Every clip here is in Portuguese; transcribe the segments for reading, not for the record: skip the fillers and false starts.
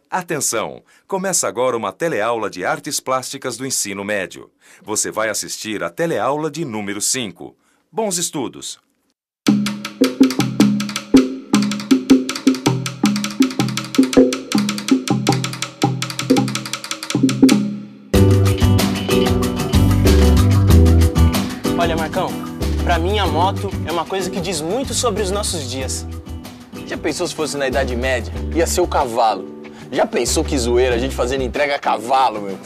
Atenção! Começa agora uma teleaula de artes plásticas do ensino médio. Você vai assistir a teleaula de número 5. Bons estudos! Olha, Marcão, pra mim a moto é uma coisa que diz muito sobre os nossos dias. Já pensou se fosse na Idade Média? Ia ser o cavalo. Já pensou que zoeira a gente fazendo entrega a cavalo, meu?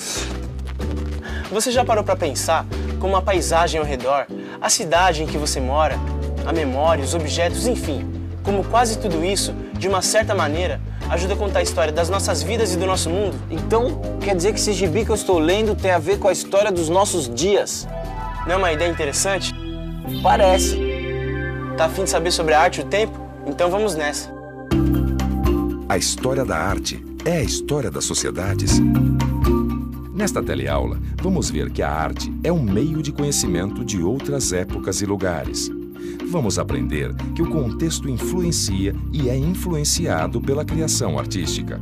Você já parou pra pensar como a paisagem ao redor, a cidade em que você mora, a memória, os objetos, enfim, como quase tudo isso, de uma certa maneira, ajuda a contar a história das nossas vidas e do nosso mundo? Então, quer dizer que esse gibi que eu estou lendo tem a ver com a história dos nossos dias? Não é uma ideia interessante? Parece. Tá a fim de saber sobre a arte e o tempo? Então vamos nessa. A história da arte é a história das sociedades. Nesta teleaula, vamos ver que a arte é um meio de conhecimento de outras épocas e lugares. Vamos aprender que o contexto influencia e é influenciado pela criação artística.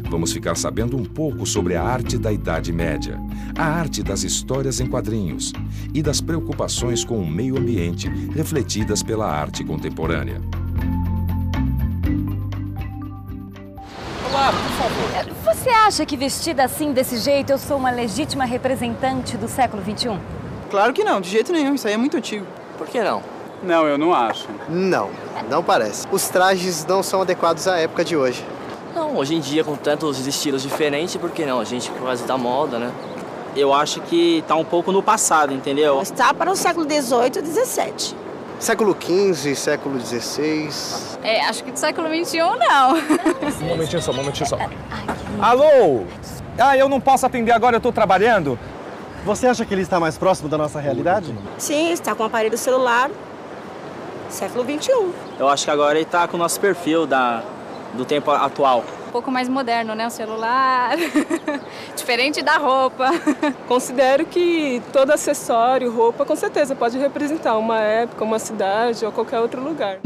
Vamos ficar sabendo um pouco sobre a arte da Idade Média, a arte das histórias em quadrinhos e das preocupações com o meio ambiente refletidas pela arte contemporânea. Olá, por favor. Você acha que vestida assim, desse jeito, eu sou uma legítima representante do século XXI? Claro que não, de jeito nenhum, isso aí é muito antigo. Por que não? Não, eu não acho. Não, não parece. Os trajes não são adequados à época de hoje. Não, hoje em dia, com tantos estilos diferentes, por que não? A gente por causa da moda, né? Eu acho que tá um pouco no passado, entendeu? Está para o século XVIII e XVII. Século XV, século XVI... acho que do século XXI não. Um momentinho só. Alô? Eu não posso atender agora, eu tô trabalhando. Você acha que ele está mais próximo da nossa realidade? Sim, está com o aparelho celular, século XXI. Eu acho que agora ele tá com o nosso perfil do tempo atual. Um pouco mais moderno, né? O celular, diferente da roupa. Considero que todo acessório, roupa, com certeza pode representar uma época, uma cidade ou qualquer outro lugar.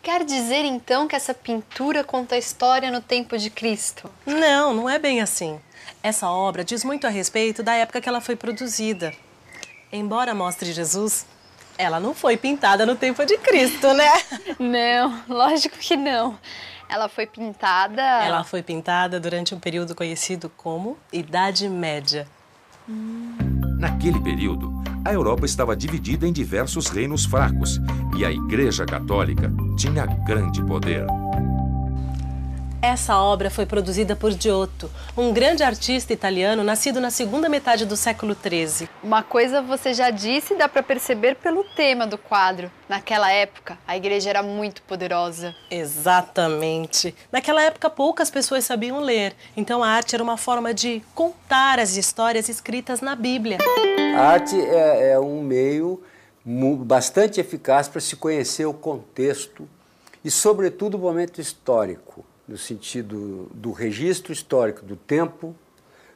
Quer dizer, então, que essa pintura conta a história no tempo de Cristo? Não, não é bem assim. Essa obra diz muito a respeito da época que ela foi produzida. Embora mostre Jesus, ela não foi pintada no tempo de Cristo, né? Não, lógico que não. Ela foi pintada... Ela foi pintada durante um período conhecido como Idade Média. Naquele período, a Europa estava dividida em diversos reinos fracos e a Igreja Católica tinha grande poder. Essa obra foi produzida por Giotto, um grande artista italiano nascido na segunda metade do século XIII. Uma coisa você já disse e dá para perceber pelo tema do quadro. Naquela época, a igreja era muito poderosa. Exatamente. Naquela época, poucas pessoas sabiam ler, então a arte era uma forma de contar as histórias escritas na Bíblia. A arte é um meio bastante eficaz para se conhecer o contexto e, sobretudo, o momento histórico, no sentido do registro histórico do tempo,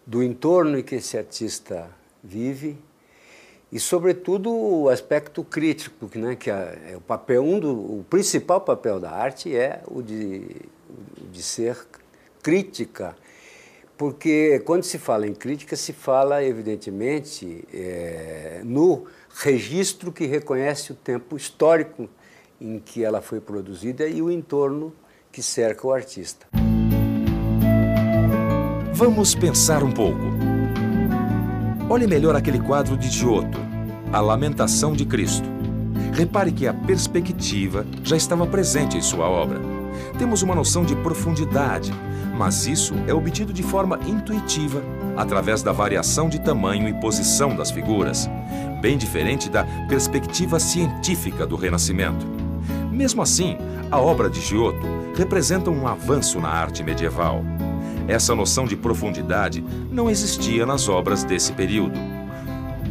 do entorno em que esse artista vive e, sobretudo, o aspecto crítico, né, que é o papel, o principal papel da arte é o de ser crítica, porque quando se fala em crítica se fala, evidentemente, no registro que reconhece o tempo histórico em que ela foi produzida e o entorno que cerca o artista. Vamos pensar um pouco. Olhe melhor aquele quadro de Giotto, A Lamentação de Cristo. Repare que a perspectiva já estava presente em sua obra. Temos uma noção de profundidade, mas isso é obtido de forma intuitiva, através da variação de tamanho e posição das figuras, bem diferente da perspectiva científica do Renascimento. Mesmo assim, a obra de Giotto representa um avanço na arte medieval. Essa noção de profundidade não existia nas obras desse período.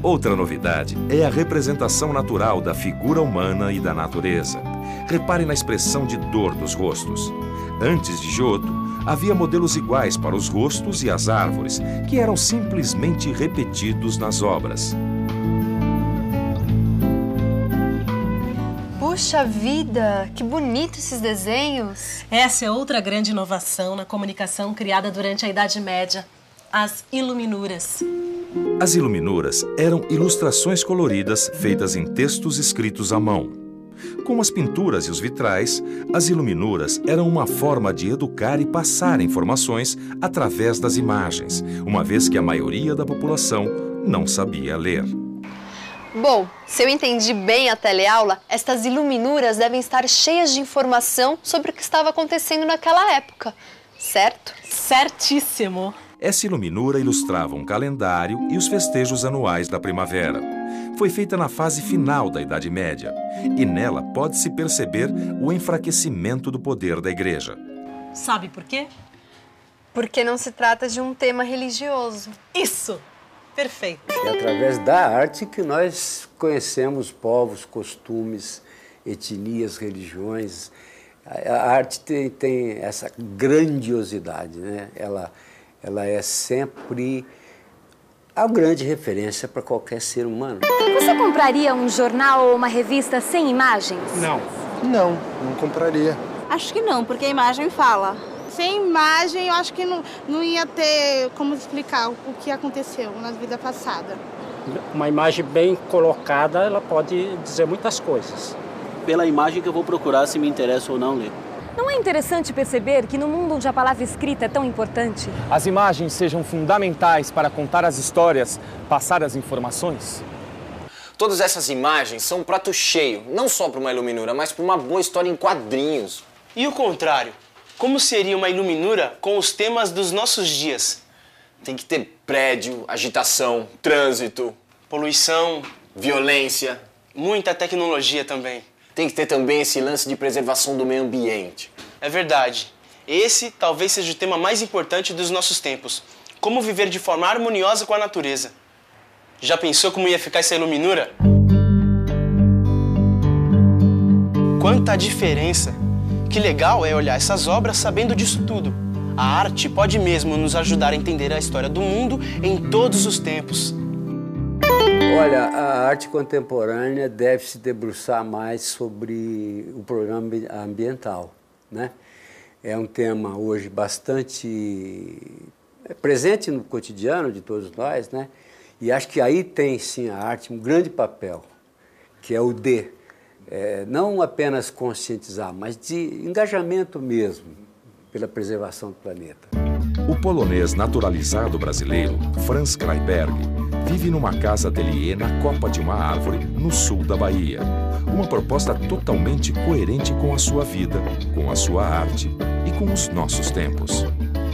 Outra novidade é a representação natural da figura humana e da natureza. Repare na expressão de dor dos rostos. Antes de Giotto, havia modelos iguais para os rostos e as árvores, que eram simplesmente repetidos nas obras. Puxa vida, que bonito esses desenhos! Essa é outra grande inovação na comunicação criada durante a Idade Média, as iluminuras. As iluminuras eram ilustrações coloridas feitas em textos escritos à mão. Como as pinturas e os vitrais, as iluminuras eram uma forma de educar e passar informações através das imagens, uma vez que a maioria da população não sabia ler. Bom, se eu entendi bem a teleaula, estas iluminuras devem estar cheias de informação sobre o que estava acontecendo naquela época, certo? Certíssimo! Essa iluminura ilustrava um calendário e os festejos anuais da primavera. Foi feita na fase final da Idade Média, e nela pode-se perceber o enfraquecimento do poder da Igreja. Sabe por quê? Porque não se trata de um tema religioso. Isso! Perfeito. É através da arte que nós conhecemos povos, costumes, etnias, religiões. A arte tem essa grandiosidade, né? Ela é sempre a grande referência para qualquer ser humano. Você compraria um jornal ou uma revista sem imagens? Não compraria. Acho que não, porque a imagem fala. Sem imagem, eu acho que não ia ter como explicar o que aconteceu na vida passada. Uma imagem bem colocada, ela pode dizer muitas coisas. Pela imagem que eu vou procurar se me interessa ou não ler. Não é interessante perceber que no mundo onde a palavra escrita é tão importante, as imagens sejam fundamentais para contar as histórias, passar as informações? Todas essas imagens são um prato cheio, não só para uma iluminura, mas para uma boa história em quadrinhos. E o contrário? Como seria uma iluminura com os temas dos nossos dias? Tem que ter prédio, agitação, trânsito, poluição, violência. Muita tecnologia também. Tem que ter também esse lance de preservação do meio ambiente. É verdade. Esse talvez seja o tema mais importante dos nossos tempos. Como viver de forma harmoniosa com a natureza. Já pensou como ia ficar essa iluminura? Quanta diferença! Que legal é olhar essas obras sabendo disso tudo. A arte pode mesmo nos ajudar a entender a história do mundo em todos os tempos. Olha, a arte contemporânea deve se debruçar mais sobre o programa ambiental, né? É um tema hoje bastante presente no cotidiano de todos nós, né? E acho que aí tem, sim, a arte um grande papel, que é o não apenas conscientizar, mas de engajamento mesmo pela preservação do planeta. O polonês naturalizado brasileiro, Franz Kleiberg, vive numa casa ateliê na copa de uma árvore no sul da Bahia. Uma proposta totalmente coerente com a sua vida, com a sua arte e com os nossos tempos.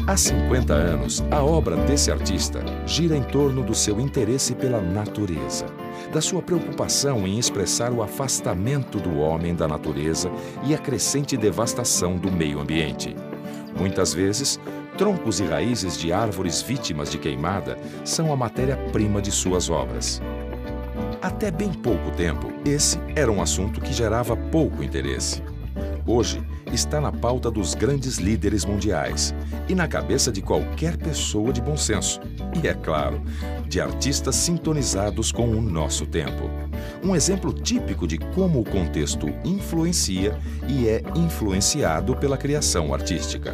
Há 50 anos, a obra desse artista gira em torno do seu interesse pela natureza, da sua preocupação em expressar o afastamento do homem da natureza e a crescente devastação do meio ambiente. Muitas vezes, troncos e raízes de árvores vítimas de queimada são a matéria-prima de suas obras. Até bem pouco tempo, esse era um assunto que gerava pouco interesse. Hoje, está na pauta dos grandes líderes mundiais e na cabeça de qualquer pessoa de bom senso. E, é claro, de artistas sintonizados com o nosso tempo. Um exemplo típico de como o contexto influencia e é influenciado pela criação artística.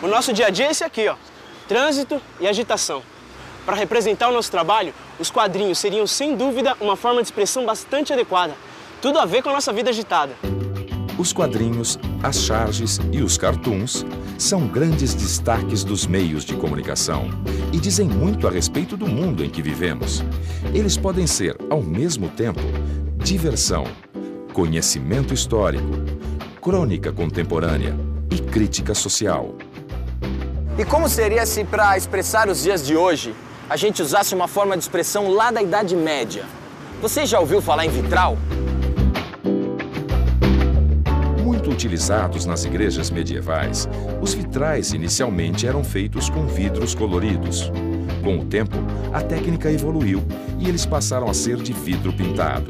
O nosso dia a dia é esse aqui, ó. Trânsito e agitação. Para representar o nosso trabalho, os quadrinhos seriam, sem dúvida, uma forma de expressão bastante adequada. Tudo a ver com a nossa vida agitada. Os quadrinhos, as charges e os cartoons são grandes destaques dos meios de comunicação e dizem muito a respeito do mundo em que vivemos. Eles podem ser, ao mesmo tempo, diversão, conhecimento histórico, crônica contemporânea e crítica social. E como seria se, para expressar os dias de hoje, a gente usasse uma forma de expressão lá da Idade Média? Você já ouviu falar em vitral? Muito utilizados nas igrejas medievais, os vitrais inicialmente eram feitos com vidros coloridos. Com o tempo, a técnica evoluiu e eles passaram a ser de vidro pintado.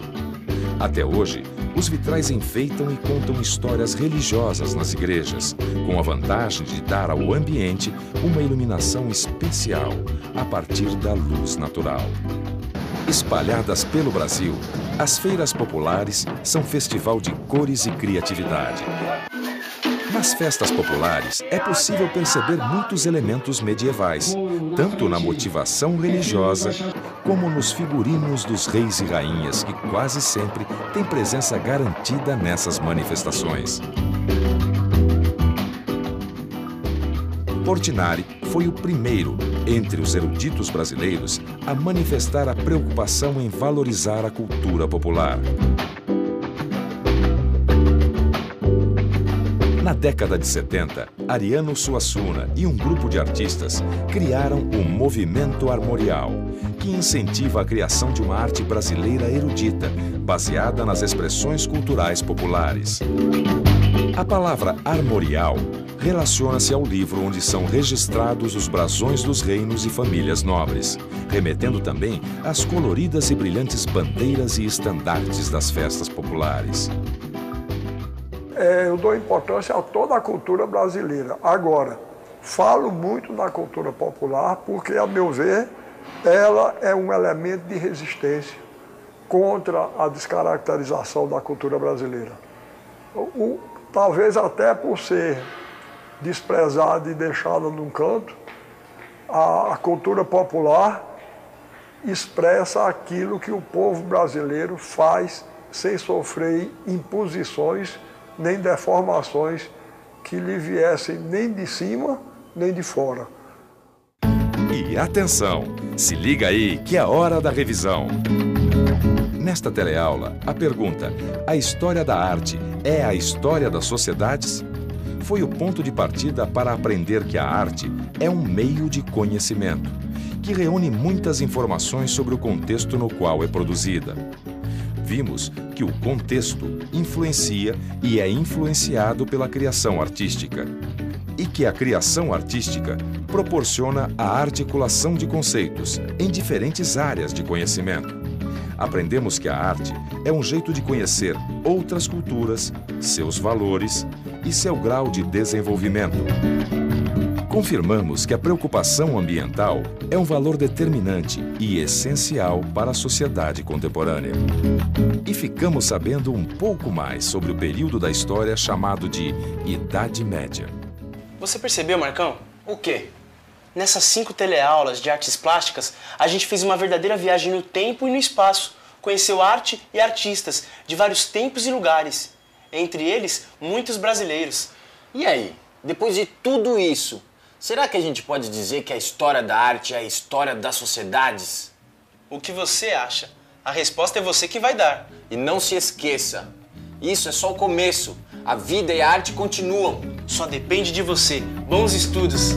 Até hoje, os vitrais enfeitam e contam histórias religiosas nas igrejas, com a vantagem de dar ao ambiente uma iluminação especial a partir da luz natural. Espalhadas pelo Brasil, as feiras populares são festival de cores e criatividade. Nas festas populares, é possível perceber muitos elementos medievais, tanto na motivação religiosa, como nos figurinos dos reis e rainhas, que quase sempre têm presença garantida nessas manifestações. Portinari foi o primeiro, entre os eruditos brasileiros, a manifestar a preocupação em valorizar a cultura popular. Na década de 70, Ariano Suassuna e um grupo de artistas criaram o Movimento Armorial, que incentiva a criação de uma arte brasileira erudita, baseada nas expressões culturais populares. A palavra armorial relaciona-se ao livro onde são registrados os brasões dos reinos e famílias nobres, remetendo também às coloridas e brilhantes bandeiras e estandartes das festas populares. Eu dou importância a toda a cultura brasileira. Agora, falo muito na cultura popular porque, a meu ver, ela é um elemento de resistência contra a descaracterização da cultura brasileira. Talvez até por ser desprezada e deixada num canto, a cultura popular expressa aquilo que o povo brasileiro faz sem sofrer imposições nem deformações que lhe viessem nem de cima nem de fora. E atenção, se liga aí que é hora da revisão. Nesta teleaula, a pergunta: a história da arte é a história das sociedades? Foi o ponto de partida para aprender que a arte é um meio de conhecimento, que reúne muitas informações sobre o contexto no qual é produzida. Vimos que o contexto influencia e é influenciado pela criação artística, e que a criação artística proporciona a articulação de conceitos em diferentes áreas de conhecimento. Aprendemos que a arte é um jeito de conhecer outras culturas, seus valores e seu grau de desenvolvimento. Confirmamos que a preocupação ambiental é um valor determinante e essencial para a sociedade contemporânea. E ficamos sabendo um pouco mais sobre o período da história chamado de Idade Média. Você percebeu, Marcão? O quê? Nessas 5 teleaulas de artes plásticas, a gente fez uma verdadeira viagem no tempo e no espaço. Conheceu arte e artistas de vários tempos e lugares. Entre eles, muitos brasileiros. E aí, depois de tudo isso, será que a gente pode dizer que a história da arte é a história das sociedades? O que você acha? A resposta é você que vai dar. E não se esqueça, isso é só o começo. A vida e a arte continuam. Só depende de você. Bons estudos!